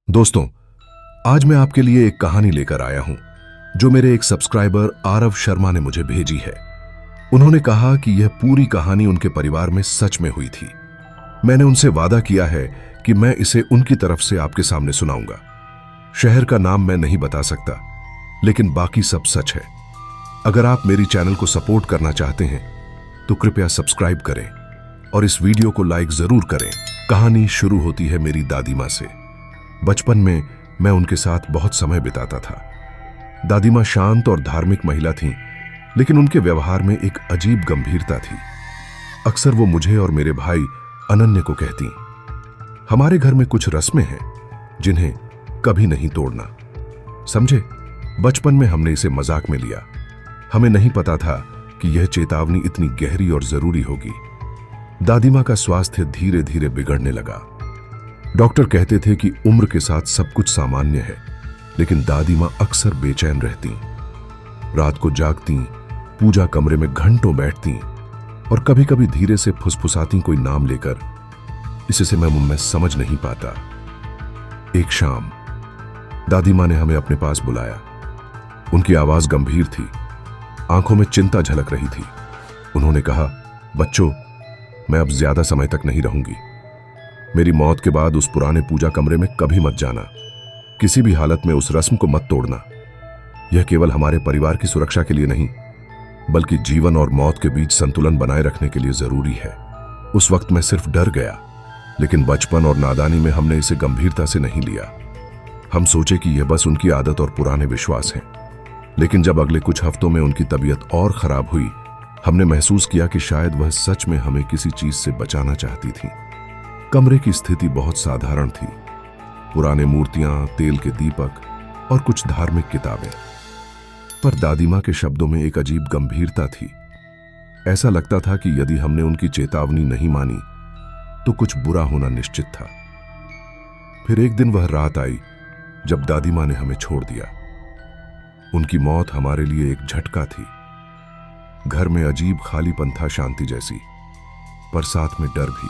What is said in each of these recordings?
दोस्तों, आज मैं आपके लिए एक कहानी लेकर आया हूं जो मेरे एक सब्सक्राइबर आरव शर्मा ने मुझे भेजी है। उन्होंने कहा कि यह पूरी कहानी उनके परिवार में सच में हुई थी। मैंने उनसे वादा किया है कि मैं इसे उनकी तरफ से आपके सामने सुनाऊंगा। शहर का नाम मैं नहीं बता सकता, लेकिन बाकी सब सच है। अगर आप मेरी चैनल को सपोर्ट करना चाहते हैं तो कृपया सब्सक्राइब करें और इस वीडियो को लाइक जरूर करें। कहानी शुरू होती है मेरी दादी माँ से। बचपन में मैं उनके साथ बहुत समय बिताता था। दादी माँ शांत और धार्मिक महिला थीं, लेकिन उनके व्यवहार में एक अजीब गंभीरता थी। अक्सर वो मुझे और मेरे भाई अनन्य को कहती, हमारे घर में कुछ रस्में हैं जिन्हें कभी नहीं तोड़ना। समझे, बचपन में हमने इसे मजाक में लिया। हमें नहीं पता था कि यह चेतावनी इतनी गहरी और जरूरी होगी। दादी माँ का स्वास्थ्य धीरे धीरे बिगड़ने लगा। डॉक्टर कहते थे कि उम्र के साथ सब कुछ सामान्य है, लेकिन दादी माँ अक्सर बेचैन रहती, रात को जागती, पूजा कमरे में घंटों बैठती और कभी कभी धीरे से फुसफुसाती कोई नाम लेकर। इसे मैं समझ नहीं पाता। एक शाम दादी माँ ने हमें अपने पास बुलाया। उनकी आवाज गंभीर थी, आंखों में चिंता झलक रही थी। उन्होंने कहा, बच्चों, मैं अब ज्यादा समय तक नहीं रहूंगी। मेरी मौत के बाद उस पुराने पूजा कमरे में कभी मत जाना। किसी भी हालत में उस रस्म को मत तोड़ना। यह केवल हमारे परिवार की सुरक्षा के लिए नहीं, बल्कि जीवन और मौत के बीच संतुलन बनाए रखने के लिए जरूरी है। उस वक्त मैं सिर्फ डर गया, लेकिन बचपन और नादानी में हमने इसे गंभीरता से नहीं लिया। हम सोचे कि यह बस उनकी आदत और पुराने विश्वास हैं। लेकिन जब अगले कुछ हफ्तों में उनकी तबीयत और खराब हुई, हमने महसूस किया कि शायद वह सच में हमें किसी चीज से बचाना चाहती थी। कमरे की स्थिति बहुत साधारण थी। पुराने मूर्तियां, तेल के दीपक और कुछ धार्मिक किताबें। पर दादी माँ के शब्दों में एक अजीब गंभीरता थी। ऐसा लगता था कि यदि हमने उनकी चेतावनी नहीं मानी तो कुछ बुरा होना निश्चित था। फिर एक दिन वह रात आई जब दादी माँ ने हमें छोड़ दिया। उनकी मौत हमारे लिए एक झटका थी। घर में अजीब खालीपन था, शांति जैसी, पर साथ में डर भी।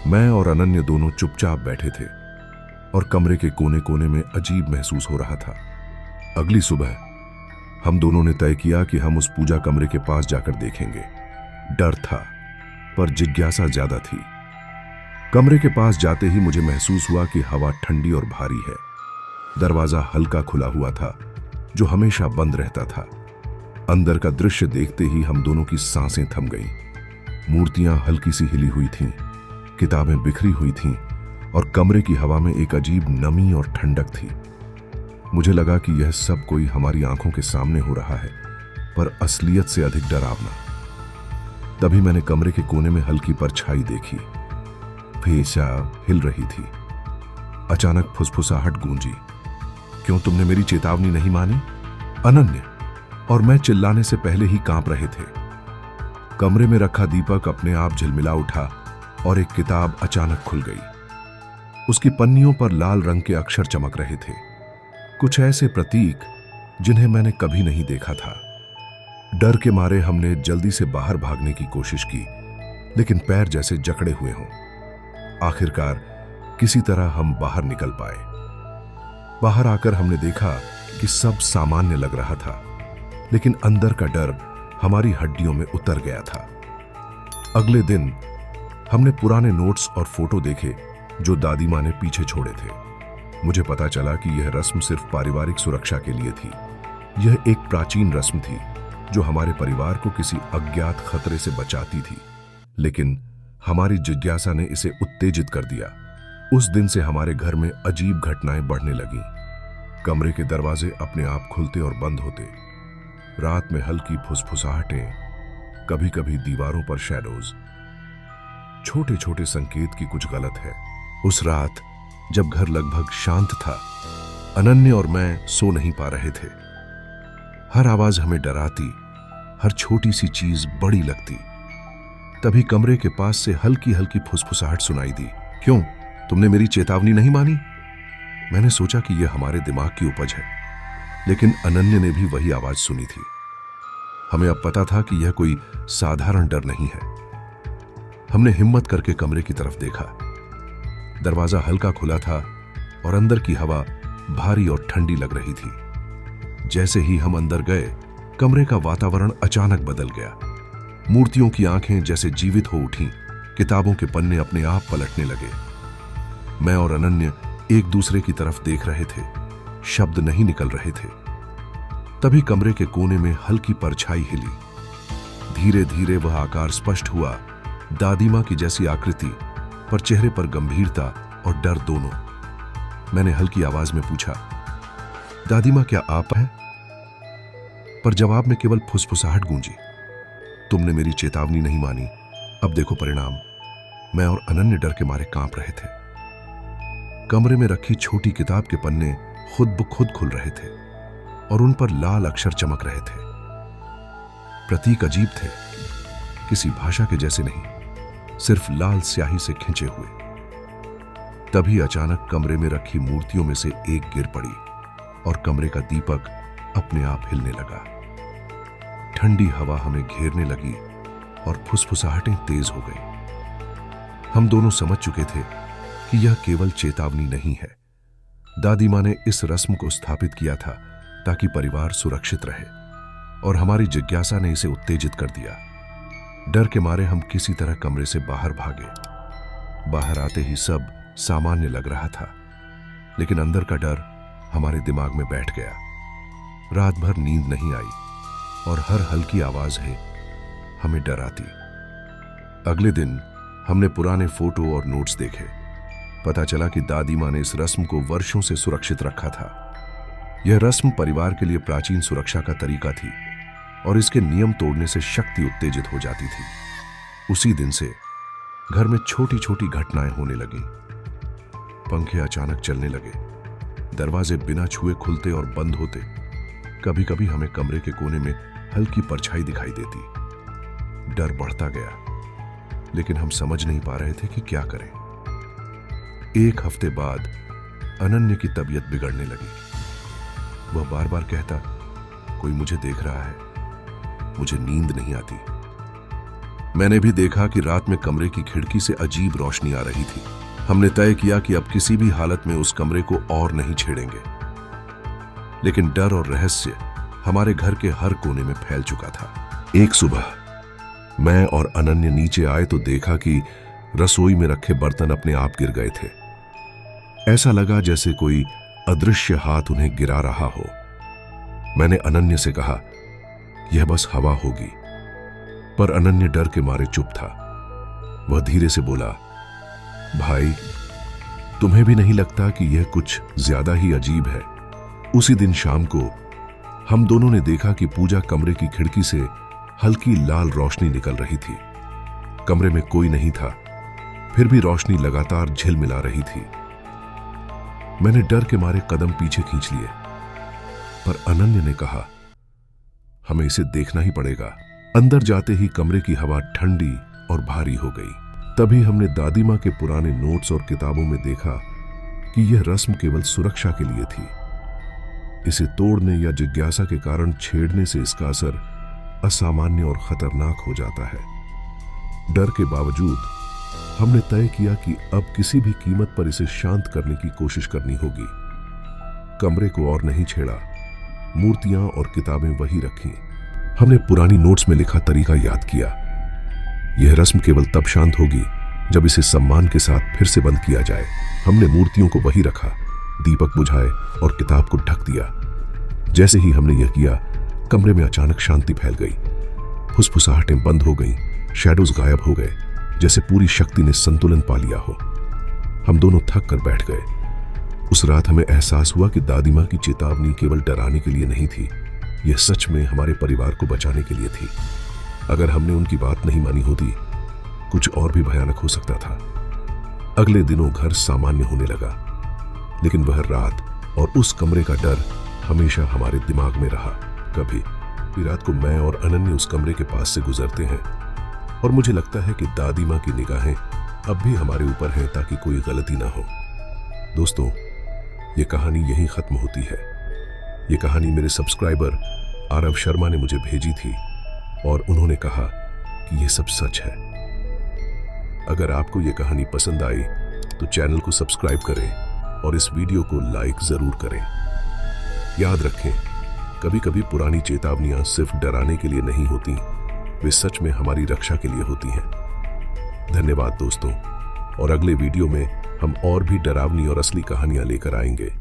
मैं और अनन्य दोनों चुपचाप बैठे थे और कमरे के कोने कोने में अजीब महसूस हो रहा था। अगली सुबह हम दोनों ने तय किया कि हम उस पूजा कमरे के पास जाकर देखेंगे। डर था, पर जिज्ञासा ज्यादा थी। कमरे के पास जाते ही मुझे महसूस हुआ कि हवा ठंडी और भारी है। दरवाजा हल्का खुला हुआ था, जो हमेशा बंद रहता था। अंदर का दृश्य देखते ही हम दोनों की सांसें थम गईं। मूर्तियां हल्की सी हिली हुई थीं, किताबें बिखरी हुई थीं और कमरे की हवा में एक अजीब नमी और ठंडक थी। मुझे लगा कि यह सब कोई हमारी आंखों के सामने हो रहा है, पर असलियत से अधिक डरावना। तभी मैंने कमरे के कोने में हल्की परछाई देखी। पेशाब हिल रही थी। अचानक फुसफुसाहट गूंजी, क्यों तुमने मेरी चेतावनी नहीं मानी? अनन्य और मैं चिल्लाने से पहले ही कांप रहे थे। कमरे में रखा दीपक अपने आप झिलमिला उठा और एक किताब अचानक खुल गई। उसकी पन्नियों पर लाल रंग के अक्षर चमक रहे थे, कुछ ऐसे प्रतीक जिन्हें मैंने कभी नहीं देखा था। डर के मारे हमने जल्दी से बाहर भागने की कोशिश की, लेकिन पैर जैसे जकड़े हुए हों। आखिरकार किसी तरह हम बाहर निकल पाए। बाहर आकर हमने देखा कि सब सामान्य लग रहा था, लेकिन अंदर का डर हमारी हड्डियों में उतर गया था। अगले दिन हमने पुराने नोट्स और फोटो देखे जो दादी माँ ने पीछे छोड़े थे। मुझे पता चला कि यह रस्म सिर्फ पारिवारिक सुरक्षा के लिए थी। यह एक प्राचीन रस्म थी जो हमारे परिवार को किसी अज्ञात खतरे से बचाती थी, लेकिन हमारी जिज्ञासा ने इसे उत्तेजित कर दिया। उस दिन से हमारे घर में अजीब घटनाएं बढ़ने लगीं। कमरे के दरवाजे अपने आप खुलते और बंद होते, रात में हल्की फुसफुसाहटें, कभी कभी दीवारों पर शैडोज। छोटे छोटे संकेत कि कुछ गलत है। उस रात जब घर लगभग शांत था, अनन्य और मैं सो नहीं पा रहे थे। हर आवाज हमें डराती, हर छोटी सी चीज बड़ी लगती। तभी कमरे के पास से हल्की हल्की फुसफुसाहट सुनाई दी। क्यों तुमने मेरी चेतावनी नहीं मानी? मैंने सोचा कि यह हमारे दिमाग की उपज है, लेकिन अनन्य ने भी वही आवाज सुनी थी। हमें अब पता था कि यह कोई साधारण डर नहीं है। हमने हिम्मत करके कमरे की तरफ देखा। दरवाजा हल्का खुला था और अंदर की हवा भारी और ठंडी लग रही थी। जैसे ही हम अंदर गए, कमरे का वातावरण अचानक बदल गया। मूर्तियों की आंखें जैसे जीवित हो उठीं, किताबों के पन्ने अपने आप पलटने लगे। मैं और अनन्य एक दूसरे की तरफ देख रहे थे, शब्द नहीं निकल रहे थे। तभी कमरे के कोने में हल्की परछाई हिली। धीरे धीरे वह आकार स्पष्ट हुआ, दादी मां की जैसी आकृति, पर चेहरे पर गंभीरता और डर दोनों। मैंने हल्की आवाज में पूछा, दादी मां क्या आप हैं? पर जवाब में केवल फुसफुसाहट गूंजी। तुमने मेरी चेतावनी नहीं मानी, अब देखो परिणाम। मैं और अनन्य डर के मारे कांप रहे थे। कमरे में रखी छोटी किताब के पन्ने खुद ब खुद खुल रहे थे और उन पर लाल अक्षर चमक रहे थे। प्रतीक अजीब थे, किसी भाषा के जैसे नहीं, सिर्फ लाल स्याही से खिंचे हुए। तभी अचानक कमरे में रखी मूर्तियों में से एक गिर पड़ी और कमरे का दीपक अपने आप हिलने लगा। ठंडी हवा हमें घेरने लगी और फुसफुसाहटें तेज हो गई। हम दोनों समझ चुके थे कि यह केवल चेतावनी नहीं है। दादी मां ने इस रस्म को स्थापित किया था ताकि परिवार सुरक्षित रहे, और हमारी जिज्ञासा ने इसे उत्तेजित कर दिया। डर के मारे हम किसी तरह कमरे से बाहर भागे। बाहर आते ही सब सामान्य लग रहा था, लेकिन अंदर का डर हमारे दिमाग में बैठ गया। रात भर नींद नहीं आई और हर हल्की आवाज है हमें डराती। अगले दिन हमने पुराने फोटो और नोट्स देखे। पता चला कि दादी मां ने इस रस्म को वर्षों से सुरक्षित रखा था। यह रस्म परिवार के लिए प्राचीन सुरक्षा का तरीका थी और इसके नियम तोड़ने से शक्ति उत्तेजित हो जाती थी। उसी दिन से घर में छोटी छोटी घटनाएं होने लगीं। पंखे अचानक चलने लगे, दरवाजे बिना छुए खुलते और बंद होते। कभी कभी हमें कमरे के कोने में हल्की परछाई दिखाई देती। डर बढ़ता गया, लेकिन हम समझ नहीं पा रहे थे कि क्या करें। एक हफ्ते बाद अनन्य की तबीयत बिगड़ने लगी। वह बार बार कहता, कोई मुझे देख रहा है, मुझे नींद नहीं आती। मैंने भी देखा कि रात में कमरे की खिड़की से अजीब रोशनी आ रही थी। हमने तय किया कि अब किसी भी हालत में उस कमरे को और नहीं छेड़ेंगे। लेकिन डर और रहस्य हमारे घर के हर कोने में फैल चुका था। एक सुबह मैं और अनन्य नीचे आए तो देखा कि रसोई में रखे बर्तन अपने आप गिर गए थे। ऐसा लगा जैसे कोई अदृश्य हाथ उन्हें गिरा रहा हो। मैंने अनन्य से कहा, यह बस हवा होगी, पर अनन्य डर के मारे चुप था। वह धीरे से बोला, भाई, तुम्हें भी नहीं लगता कि यह कुछ ज्यादा ही अजीब है? उसी दिन शाम को हम दोनों ने देखा कि पूजा कमरे की खिड़की से हल्की लाल रोशनी निकल रही थी। कमरे में कोई नहीं था, फिर भी रोशनी लगातार झिलमिला रही थी। मैंने डर के मारे कदम पीछे खींच लिए, पर अनन्य ने कहा, हमें इसे देखना ही पड़ेगा। अंदर जाते ही कमरे की हवा ठंडी और भारी हो गई। तभी हमने दादी मां के पुराने नोट्स और किताबों में देखा कि यह रस्म केवल सुरक्षा के लिए थी। इसे तोड़ने या जिज्ञासा के कारण छेड़ने से इसका असर असामान्य और खतरनाक हो जाता है। डर के बावजूद हमने तय किया कि अब किसी भी कीमत पर इसे शांत करने की कोशिश करनी होगी। कमरे को और नहीं छेड़ा, मूर्तियां और किताबें वही रखी। हमने पुरानी नोट्स में लिखा तरीका याद किया। यह रस्म केवल तब शांत होगी जब इसे सम्मान के साथ फिर से बंद किया जाए। हमने मूर्तियों को वही रखा, दीपक बुझाए और किताब को ढक दिया। जैसे ही हमने यह किया, कमरे में अचानक शांति फैल गई। फुसफुसाहटें बंद हो गईं, शैडोज गायब हो गए, जैसे पूरी शक्ति ने संतुलन पा लिया हो। हम दोनों थक कर बैठ गए। उस रात हमें एहसास हुआ कि दादी मां की चेतावनी केवल डराने के लिए नहीं थी, यह सच में हमारे परिवार को बचाने के लिए थी। अगर हमने उनकी बात नहीं मानी होती, कुछ और भी भयानक हो सकता था। अगले दिनों घर सामान्य होने लगा, लेकिन वह रात और उस कमरे का डर हमेशा हमारे दिमाग में रहा। कभी रात को मैं और अनन्य उस कमरे के पास से गुजरते हैं और मुझे लगता है कि दादी मां की निगाहें अब भी हमारे ऊपर हैं ताकि कोई गलती ना हो। दोस्तों, ये कहानी यहीं खत्म होती है। ये कहानी मेरे सब्सक्राइबर आरव शर्मा ने मुझे भेजी थी और उन्होंने कहा कि ये सब सच है। अगर आपको ये कहानी पसंद आई तो चैनल को सब्सक्राइब करें और इस वीडियो को लाइक जरूर करें। याद रखें, कभी कभी पुरानी चेतावनियां सिर्फ डराने के लिए नहीं होती, वे सच में हमारी रक्षा के लिए होती हैं। धन्यवाद दोस्तों, और अगले वीडियो में हम और भी डरावनी और असली कहानियां लेकर आएंगे।